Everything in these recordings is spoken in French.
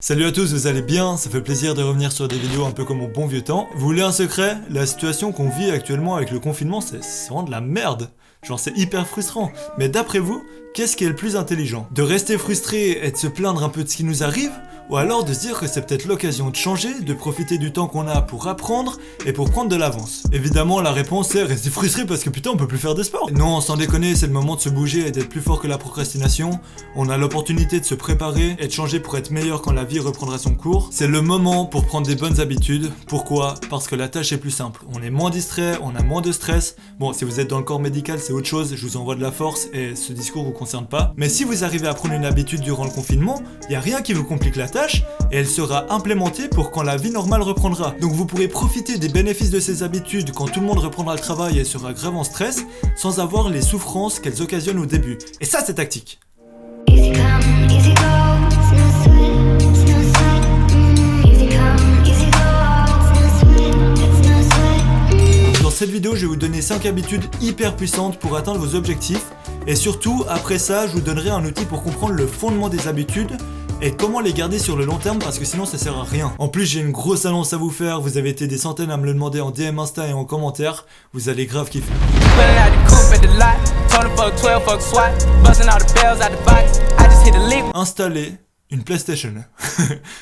Salut à tous, vous allez bien? Ça fait plaisir de revenir sur des vidéos un peu comme au bon vieux temps. Vous voulez un secret? La situation qu'on vit actuellement avec le confinement, c'est vraiment de la merde. Genre c'est hyper frustrant. Mais d'après vous, qu'est-ce qui est le plus intelligent? De rester frustré et de se plaindre un peu de ce qui nous arrive? Ou alors de se dire que c'est peut-être l'occasion de changer, de profiter du temps qu'on a pour apprendre et pour prendre de l'avance? Évidemment, la réponse est rester frustré parce que putain, on peut plus faire de sport. Non, sans déconner, c'est le moment de se bouger et d'être plus fort que la procrastination. On a l'opportunité de se préparer et de changer pour être meilleur quand la vie reprendra son cours. C'est le moment pour prendre des bonnes habitudes. Pourquoi? Parce que la tâche est plus simple. On est moins distrait, on a moins de stress. Bon, si vous êtes dans le corps médical, c'est autre chose, je vous envoie de la force et ce discours vous concerne pas. Mais si vous arrivez à prendre une habitude durant le confinement, il y a rien qui vous complique la tâche et elle sera implémentée pour quand la vie normale reprendra. Donc vous pourrez profiter des bénéfices de ces habitudes quand tout le monde reprendra le travail et sera grave en stress, sans avoir les souffrances qu'elles occasionnent au début. Et ça, c'est tactique. Easy come, easy go, it's no sweat, it's no sweat. Easy come, easy go, it's no sweat, it's no sweat. Dans cette vidéo, je vais vous donner 5 habitudes hyper puissantes pour atteindre vos objectifs. Et surtout, après ça, je vous donnerai un outil pour comprendre le fondement des habitudes et comment les garder sur le long terme parce que sinon ça sert à rien. En plus, j'ai une grosse annonce à vous faire, vous avez été des centaines à me le demander en DM Insta et en commentaire, vous allez grave kiffer. Installer une PlayStation.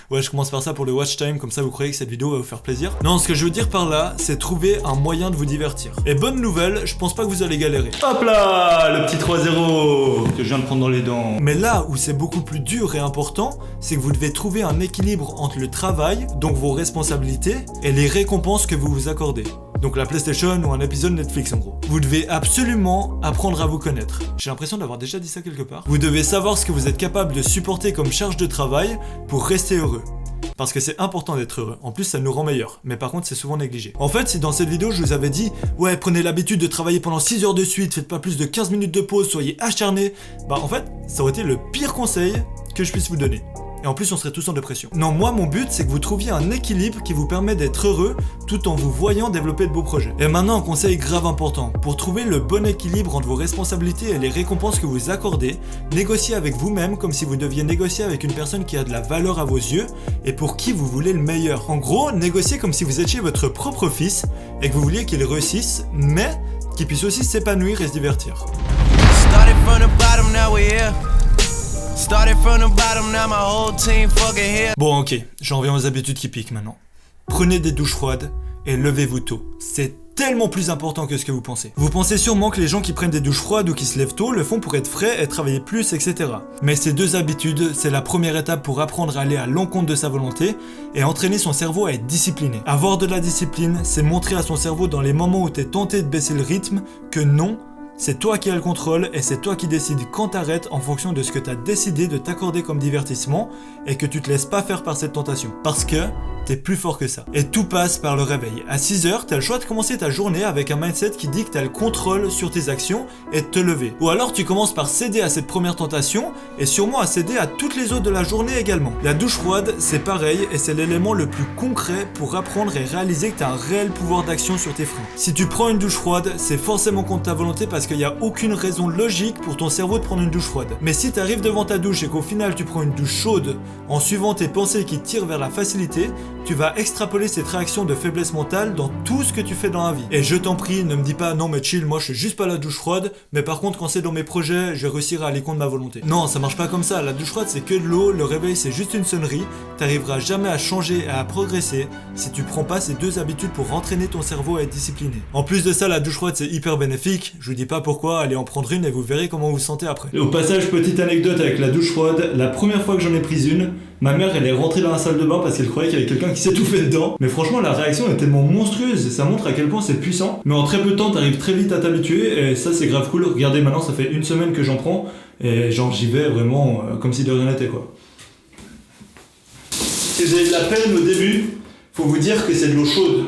Ouais, je commence par ça pour le watch time, comme ça vous croyez que cette vidéo va vous faire plaisir. Non, ce que je veux dire par là, c'est trouver un moyen de vous divertir. Et bonne nouvelle, je pense pas que vous allez galérer. Hop là, le petit 3-0 que je viens de prendre dans les dents. Mais là où c'est beaucoup plus dur et important, c'est que vous devez trouver un équilibre entre le travail, donc vos responsabilités, et les récompenses que vous vous accordez. Donc la PlayStation ou un épisode Netflix en gros. Vous devez absolument apprendre à vous connaître. J'ai l'impression d'avoir déjà dit ça quelque part. Vous devez savoir ce que vous êtes capable de supporter comme charge de travail pour rester heureux. Parce que c'est important d'être heureux. En plus, ça nous rend meilleurs. Mais par contre, c'est souvent négligé. En fait, si dans cette vidéo, je vous avais dit ouais, prenez l'habitude de travailler pendant 6 heures de suite, faites pas plus de 15 minutes de pause, soyez acharnés, bah en fait, ça aurait été le pire conseil que je puisse vous donner. Et en plus, on serait tous en dépression. Non, moi, mon but, c'est que vous trouviez un équilibre qui vous permet d'être heureux tout en vous voyant développer de beaux projets. Et maintenant, un conseil grave important. Pour trouver le bon équilibre entre vos responsabilités et les récompenses que vous accordez, négociez avec vous-même comme si vous deviez négocier avec une personne qui a de la valeur à vos yeux et pour qui vous voulez le meilleur. En gros, négociez comme si vous étiez votre propre fils et que vous vouliez qu'il réussisse, mais qu'il puisse aussi s'épanouir et se divertir. Bon, ok, j'en reviens aux habitudes qui piquent maintenant. Prenez des douches froides et levez-vous tôt. C'est tellement plus important que ce que vous pensez. Vous pensez sûrement que les gens qui prennent des douches froides ou qui se lèvent tôt le font pour être frais et travailler plus, etc. Mais ces deux habitudes, c'est la première étape pour apprendre à aller à l'encontre de sa volonté et entraîner son cerveau à être discipliné. Avoir de la discipline, c'est montrer à son cerveau dans les moments où t'es tenté de baisser le rythme que non, c'est toi qui as le contrôle et c'est toi qui décides quand t'arrêtes en fonction de ce que t'as décidé de t'accorder comme divertissement et que tu te laisses pas faire par cette tentation. Parce que t'es plus fort que ça. Et tout passe par le réveil. À 6h, t'as le choix de commencer ta journée avec un mindset qui dit que t'as le contrôle sur tes actions et de te lever. Ou alors tu commences par céder à cette première tentation et sûrement à céder à toutes les autres de la journée également. La douche froide, c'est pareil et c'est l'élément le plus concret pour apprendre et réaliser que t'as un réel pouvoir d'action sur tes freins. Si tu prends une douche froide, c'est forcément contre ta volonté parce qu'il n'y a aucune raison logique pour ton cerveau de prendre une douche froide. Mais si t'arrives devant ta douche et qu'au final tu prends une douche chaude en suivant tes pensées qui tirent vers la facilité, tu vas extrapoler cette réaction de faiblesse mentale dans tout ce que tu fais dans la vie. Et je t'en prie, ne me dis pas non mais chill, moi je suis juste pas la douche froide, mais par contre quand c'est dans mes projets, je vais réussir à aller contre ma volonté. Non, ça marche pas comme ça, la douche froide c'est que de l'eau, le réveil c'est juste une sonnerie, t'arriveras jamais à changer et à progresser si tu prends pas ces deux habitudes pour entraîner ton cerveau à être discipliné. En plus de ça, la douche froide c'est hyper bénéfique, je vous dis pas pourquoi, allez en prendre une et vous verrez comment vous vous sentez après. Et au passage, petite anecdote avec la douche froide, la première fois que j'en ai pris une, ma mère elle est rentrée dans la salle de bain parce qu'elle croyait qu'il y avait quelqu'un qui s'étouffait dedans. Mais franchement la réaction est tellement monstrueuse, ça montre à quel point c'est puissant. Mais en très peu de temps t'arrives très vite à t'habituer et ça c'est grave cool. Regardez maintenant ça fait une semaine que j'en prends et genre j'y vais vraiment comme si de rien n'était quoi. Si vous avez de la peine au début, faut vous dire que c'est de l'eau chaude.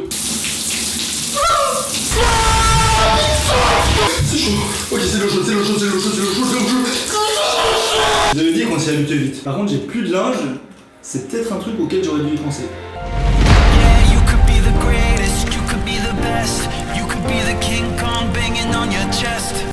C'est chaud, ok c'est l'eau chaude, c'est l'eau chaude, c'est l'eau chaude, c'est l'eau chaude, c'est l'eau chaude. Vous avez dit qu'on s'y habitue vite. Par contre j'ai plus de linge, c'est peut-être un truc auquel j'aurais dû y penser.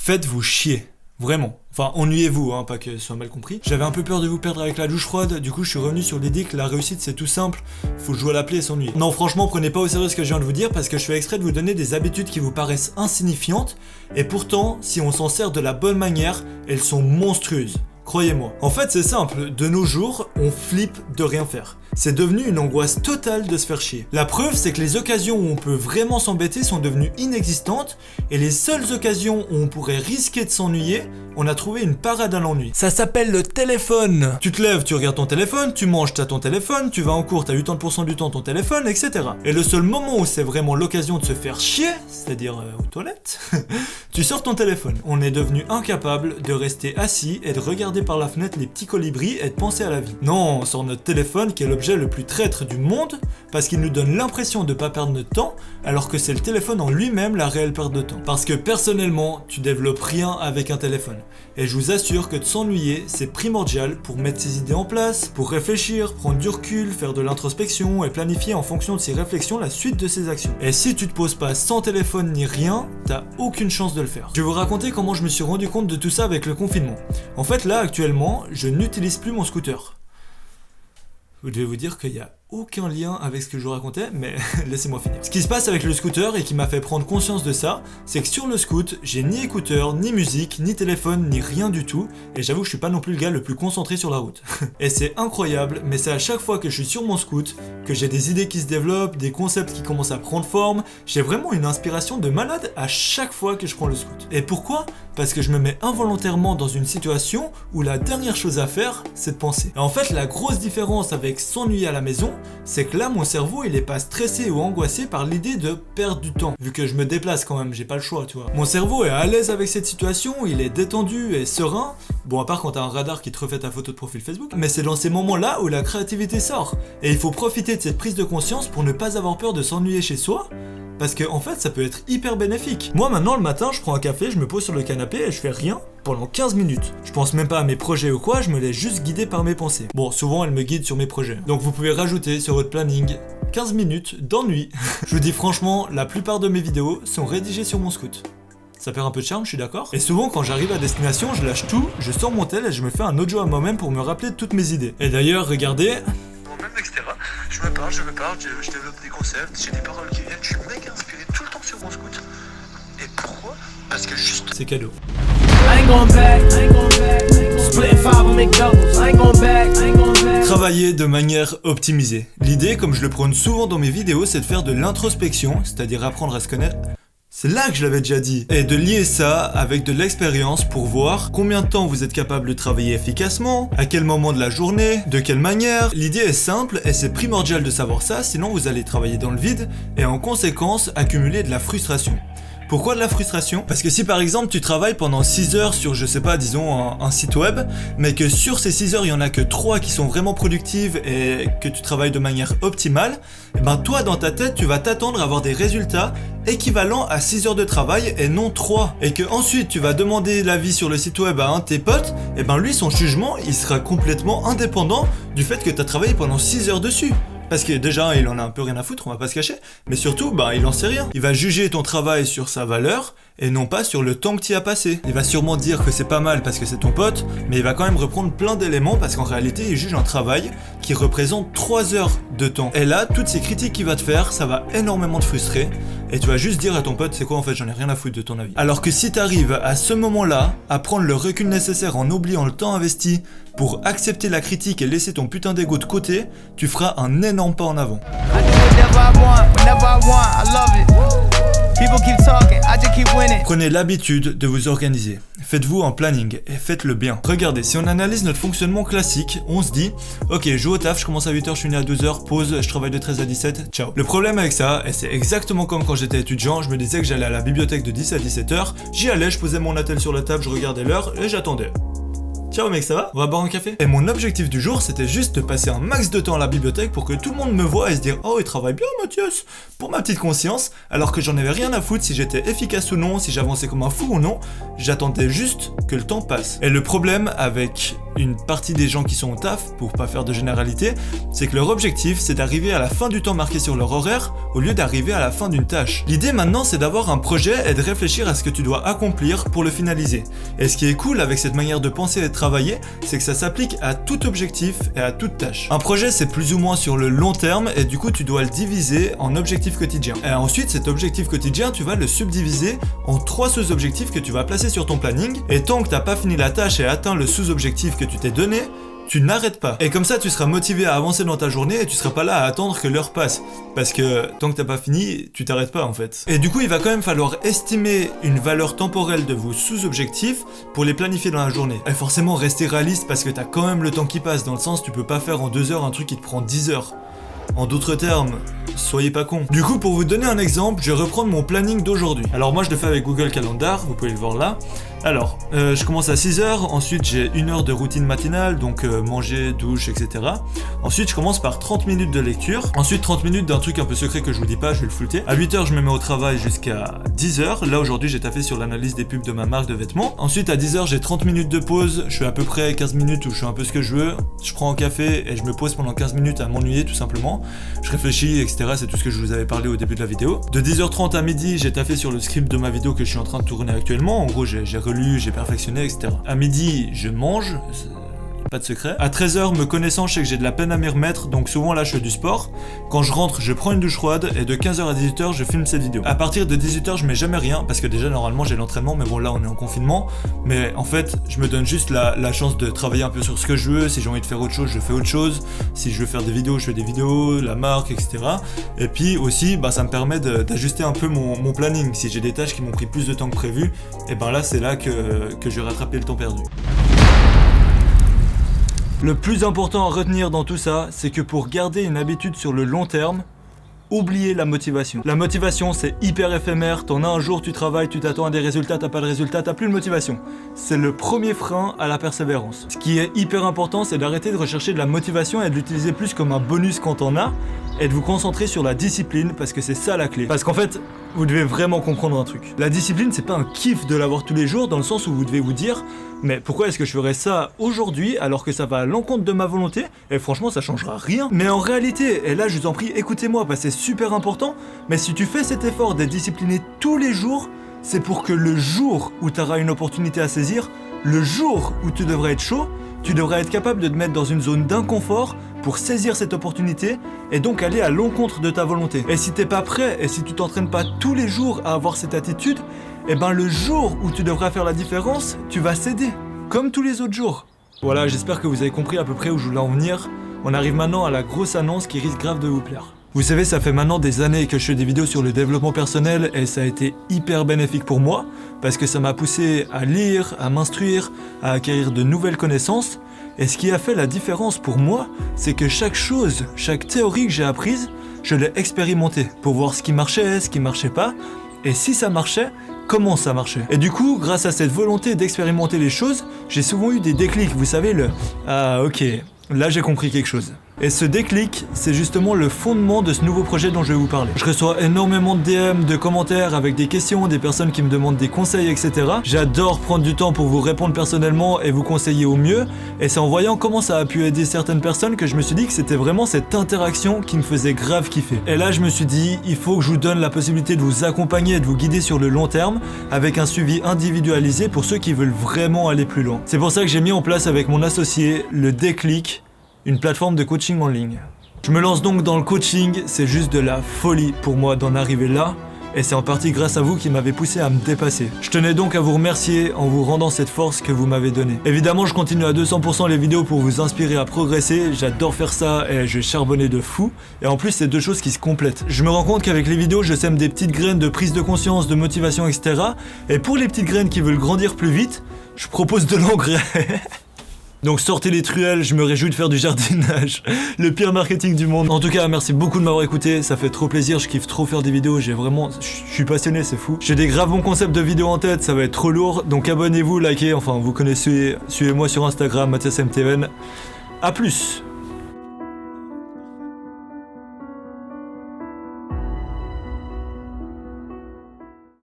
Faites-vous chier. Vraiment. Enfin, ennuyez-vous, hein, pas que ce soit mal compris. J'avais un peu peur de vous perdre avec la douche froide, du coup je suis revenu sur l'idée que la réussite c'est tout simple, faut jouer à la play et s'ennuyer. Non, franchement, prenez pas au sérieux ce que je viens de vous dire parce que je fais exprès de vous donner des habitudes qui vous paraissent insignifiantes, et pourtant, si on s'en sert de la bonne manière, elles sont monstrueuses. Croyez-moi. En fait, c'est simple, de nos jours, on flippe de rien faire. C'est devenu une angoisse totale de se faire chier. La preuve, c'est que les occasions où on peut vraiment s'embêter sont devenues inexistantes, et les seules occasions où on pourrait risquer de s'ennuyer, on a trouvé une parade à l'ennui. Ça s'appelle le téléphone. Tu te lèves, tu regardes ton téléphone, tu manges, t'as ton téléphone, tu vas en cours, t'as 80% du temps ton téléphone, etc. Et le seul moment où c'est vraiment l'occasion de se faire chier, c'est-à-dire aux toilettes, tu sors ton téléphone. On est devenu incapable de rester assis et de regarder par la fenêtre les petits colibris et de penser à la vie. Non, on sort notre téléphone qui est l'objet le plus traître du monde parce qu'il nous donne l'impression de pas perdre notre temps alors que c'est le téléphone en lui-même la réelle perte de temps. Parce que personnellement, tu développes rien avec un téléphone. Et je vous assure que de s'ennuyer, c'est primordial pour mettre ses idées en place, pour réfléchir, prendre du recul, faire de l'introspection et planifier en fonction de ses réflexions la suite de ses actions. Et si tu te poses pas sans téléphone ni rien, t'as aucune chance de le faire. Je vais vous raconter comment je me suis rendu compte de tout ça avec le confinement. En fait là actuellement, je n'utilise plus mon scooter. Je devais vous dire qu'il n'y a aucun lien avec ce que je vous racontais, mais laissez-moi finir. Ce qui se passe avec le scooter et qui m'a fait prendre conscience de ça, c'est que sur le scoot, j'ai ni écouteurs, ni musique, ni téléphone, ni rien du tout, et j'avoue que je suis pas non plus le gars le plus concentré sur la route. Et c'est incroyable, mais c'est à chaque fois que je suis sur mon scoot, que j'ai des idées qui se développent, des concepts qui commencent à prendre forme, j'ai vraiment une inspiration de malade à chaque fois que je prends le scoot. Et pourquoi ? Parce que je me mets involontairement dans une situation où la dernière chose à faire, c'est de penser. Et en fait, la grosse différence avec s'ennuyer à la maison, c'est que là, mon cerveau, il est pas stressé ou angoissé par l'idée de perdre du temps. Vu que je me déplace quand même, j'ai pas le choix, tu vois. Mon cerveau est à l'aise avec cette situation, il est détendu et serein. Bon, à part quand t'as un radar qui te refait ta photo de profil Facebook. Mais c'est dans ces moments-là où la créativité sort. Et il faut profiter de cette prise de conscience pour ne pas avoir peur de s'ennuyer chez soi. Parce que en fait ça peut être hyper bénéfique. Moi maintenant le matin je prends un café, je me pose sur le canapé et je fais rien pendant 15 minutes. Je pense même pas à mes projets ou quoi, je me laisse juste guider par mes pensées. Bon, souvent elles me guident sur mes projets. Donc vous pouvez rajouter sur votre planning 15 minutes d'ennui. Je vous dis franchement, la plupart de mes vidéos sont rédigées sur mon scoot. Ça perd un peu de charme, je suis d'accord. Et souvent quand j'arrive à destination, je lâche tout, je sors mon tel et je me fais un audio à moi-même pour me rappeler de toutes mes idées. Et d'ailleurs, regardez... Moi-même, etc. Je me parle, je développe des concepts, j'ai des paroles qui viennent, je suis méga inspiré tout le temps sur mon scoot. Et pourquoi ? Parce que juste... C'est cadeau. Travailler de manière optimisée. L'idée, comme je le prône souvent dans mes vidéos, c'est de faire de l'introspection, c'est-à-dire apprendre à se connaître. C'est là que je l'avais déjà dit. Et de lier ça avec de l'expérience pour voir combien de temps vous êtes capable de travailler efficacement, à quel moment de la journée, de quelle manière. L'idée est simple et c'est primordial de savoir ça, sinon vous allez travailler dans le vide et en conséquence accumuler de la frustration. Pourquoi de la frustration ? Parce que si par exemple tu travailles pendant 6 heures sur, je sais pas, disons un site web, mais que sur ces 6 heures il y en a que 3 qui sont vraiment productives et que tu travailles de manière optimale, et ben toi dans ta tête tu vas t'attendre à avoir des résultats équivalents à 6 heures de travail et non 3. Et que ensuite tu vas demander l'avis sur le site web à un de tes potes, et ben lui son jugement il sera complètement indépendant du fait que tu as travaillé pendant 6 heures dessus. Parce que déjà, il en a un peu rien à foutre, on va pas se cacher, mais surtout, il en sait rien. Il va juger ton travail sur sa valeur, et non pas sur le temps que tu y as passé. Il va sûrement dire que c'est pas mal parce que c'est ton pote, mais il va quand même reprendre plein d'éléments parce qu'en réalité, il juge un travail qui représente 3 heures de temps. Et là, toutes ces critiques qu'il va te faire, ça va énormément te frustrer, et tu vas juste dire à ton pote, c'est quoi en fait, j'en ai rien à foutre de ton avis. Alors que si t'arrives à ce moment-là, à prendre le recul nécessaire en oubliant le temps investi pour accepter la critique et laisser ton putain d'ego de côté, tu feras un énorme pas en avant. Prenez l'habitude de vous organiser. Faites-vous un planning et faites-le bien. Regardez, si on analyse notre fonctionnement classique, on se dit ok, je vais au taf, je commence à 8h, je finis à 12h, pause, je travaille de 13 à 17, ciao. Le problème avec ça, et c'est exactement comme quand j'étais étudiant, je me disais que j'allais à la bibliothèque de 10 à 17h, j'y allais, je posais mon attel sur la table, je regardais l'heure et j'attendais. Ciao mec, ça va ? On va boire un café ? Et mon objectif du jour, c'était juste de passer un max de temps à la bibliothèque pour que tout le monde me voie et se dire « Oh, il travaille bien Mathias !» Pour ma petite conscience, alors que j'en avais rien à foutre si j'étais efficace ou non, si j'avançais comme un fou ou non, j'attendais juste que le temps passe. Et le problème avec une partie des gens qui sont au taf, pour pas faire de généralité, c'est que leur objectif c'est d'arriver à la fin du temps marqué sur leur horaire au lieu d'arriver à la fin d'une tâche. L'idée maintenant c'est d'avoir un projet et de réfléchir à ce que tu dois accomplir pour le finaliser. Et ce qui est cool avec cette manière de penser et de travailler, c'est que ça s'applique à tout objectif et à toute tâche. Un projet c'est plus ou moins sur le long terme et du coup tu dois le diviser en objectifs quotidiens. Et ensuite cet objectif quotidien tu vas le subdiviser en 3 sous-objectifs que tu vas placer sur ton planning et tant que t'as pas fini la tâche et atteint le sous-objectif que tu t'es donné, tu n'arrêtes pas. Et comme ça, tu seras motivé à avancer dans ta journée et tu seras pas là à attendre que l'heure passe. Parce que tant que t'as pas fini, tu t'arrêtes pas en fait. Et du coup, il va quand même falloir estimer une valeur temporelle de vos sous-objectifs pour les planifier dans la journée. Et forcément, rester réaliste parce que t'as quand même le temps qui passe. Dans le sens, tu peux pas faire en 2 heures un truc qui te prend 10 heures. En d'autres termes, soyez pas cons. Du coup, pour vous donner un exemple, je vais reprendre mon planning d'aujourd'hui. Alors moi, je le fais avec Google Calendar, vous pouvez le voir là. Alors, je commence à 6h, ensuite j'ai 1 heure de routine matinale, donc manger, douche, etc. Ensuite, je commence par 30 minutes de lecture. Ensuite, 30 minutes d'un truc un peu secret que je vous dis pas, je vais le flouter. À 8h, je me mets au travail jusqu'à 10h. Là, aujourd'hui, j'ai taffé sur l'analyse des pubs de ma marque de vêtements. Ensuite, à 10h, j'ai 30 minutes de pause. Je fais à peu près 15 minutes où je fais un peu ce que je veux. Je prends un café et je me pose pendant 15 minutes à m'ennuyer, tout simplement. Je réfléchis, etc. C'est tout ce que je vous avais parlé au début de la vidéo. De 10h30 à midi, j'ai taffé sur le script de ma vidéo que je suis en train de tourner actuellement. En gros, j'ai relu, j'ai perfectionné, etc. À midi, je mange. Pas de secret. À 13h, me connaissant, je sais que j'ai de la peine à m'y remettre, donc souvent là je fais du sport. Quand je rentre, je prends une douche froide et de 15h à 18h, je filme cette vidéo. À partir de 18h, je mets jamais rien parce que déjà normalement j'ai l'entraînement, mais bon là on est en confinement. Mais en fait, je me donne juste la chance de travailler un peu sur ce que je veux. Si j'ai envie de faire autre chose, je fais autre chose. Si je veux faire des vidéos, je fais des vidéos, la marque, etc. Et puis aussi, ça me permet d'ajuster un peu mon planning. Si j'ai des tâches qui m'ont pris plus de temps que prévu, et ben là c'est là que je vais rattraper le temps perdu. Le plus important à retenir dans tout ça, c'est que pour garder une habitude sur le long terme, oubliez la motivation. La motivation, c'est hyper éphémère. T'en as un jour, tu travailles, tu t'attends à des résultats, t'as pas de résultats, t'as plus de motivation. C'est le premier frein à la persévérance. Ce qui est hyper important, c'est d'arrêter de rechercher de la motivation et de l'utiliser plus comme un bonus quand on a, et de vous concentrer sur la discipline parce que c'est ça la clé. Parce qu'en fait, vous devez vraiment comprendre un truc. La discipline, c'est pas un kiff de l'avoir tous les jours, dans le sens où vous devez vous dire mais pourquoi est-ce que je ferais ça aujourd'hui alors que ça va à l'encontre de ma volonté et franchement ça changera rien. Mais en réalité, et là je vous en prie écoutez-moi parce que c'est super important, mais si tu fais cet effort d'être discipliné tous les jours, c'est pour que le jour où tu auras une opportunité à saisir, le jour où tu devrais être chaud, tu devrais être capable de te mettre dans une zone d'inconfort pour saisir cette opportunité et donc aller à l'encontre de ta volonté. Et si t'es pas prêt et si tu t'entraînes pas tous les jours à avoir cette attitude, et ben le jour où tu devras faire la différence, tu vas céder, comme tous les autres jours. Voilà, j'espère que vous avez compris à peu près où je voulais en venir. On arrive maintenant à la grosse annonce qui risque grave de vous plaire. Vous savez, ça fait maintenant des années que je fais des vidéos sur le développement personnel et ça a été hyper bénéfique pour moi parce que ça m'a poussé à lire, à m'instruire, à acquérir de nouvelles connaissances. Et ce qui a fait la différence pour moi, c'est que chaque chose, chaque théorie que j'ai apprise, je l'ai expérimentée pour voir ce qui marchait, ce qui marchait pas, et si ça marchait, comment ça marchait. Et du coup, grâce à cette volonté d'expérimenter les choses, j'ai souvent eu des déclics, vous savez « Ah ok, là j'ai compris quelque chose ». Et ce déclic, c'est justement le fondement de ce nouveau projet dont je vais vous parler. Je reçois énormément de DM, de commentaires avec des questions, des personnes qui me demandent des conseils, etc. J'adore prendre du temps pour vous répondre personnellement et vous conseiller au mieux. Et c'est en voyant comment ça a pu aider certaines personnes que je me suis dit que c'était vraiment cette interaction qui me faisait grave kiffer. Et là, je me suis dit, il faut que je vous donne la possibilité de vous accompagner et de vous guider sur le long terme avec un suivi individualisé pour ceux qui veulent vraiment aller plus loin. C'est pour ça que j'ai mis en place avec mon associé le Déclic, une plateforme de coaching en ligne. Je me lance donc dans le coaching, c'est juste de la folie pour moi d'en arriver là, et c'est en partie grâce à vous qui m'avez poussé à me dépasser. Je tenais donc à vous remercier en vous rendant cette force que vous m'avez donnée. Évidemment, je continue à 200% les vidéos pour vous inspirer à progresser, j'adore faire ça et je vais charbonner de fou, et en plus c'est deux choses qui se complètent. Je me rends compte qu'avec les vidéos, je sème des petites graines de prise de conscience, de motivation, etc. Et pour les petites graines qui veulent grandir plus vite, je propose de l'engrais. Donc sortez les truelles, je me réjouis de faire du jardinage, le pire marketing du monde. En tout cas, merci beaucoup de m'avoir écouté, ça fait trop plaisir, je kiffe trop faire des vidéos, je suis passionné, c'est fou. J'ai des graves bons concepts de vidéos en tête, ça va être trop lourd, donc abonnez-vous, likez, enfin vous connaissez, suivez-moi sur Instagram, MathiasMTN. A plus.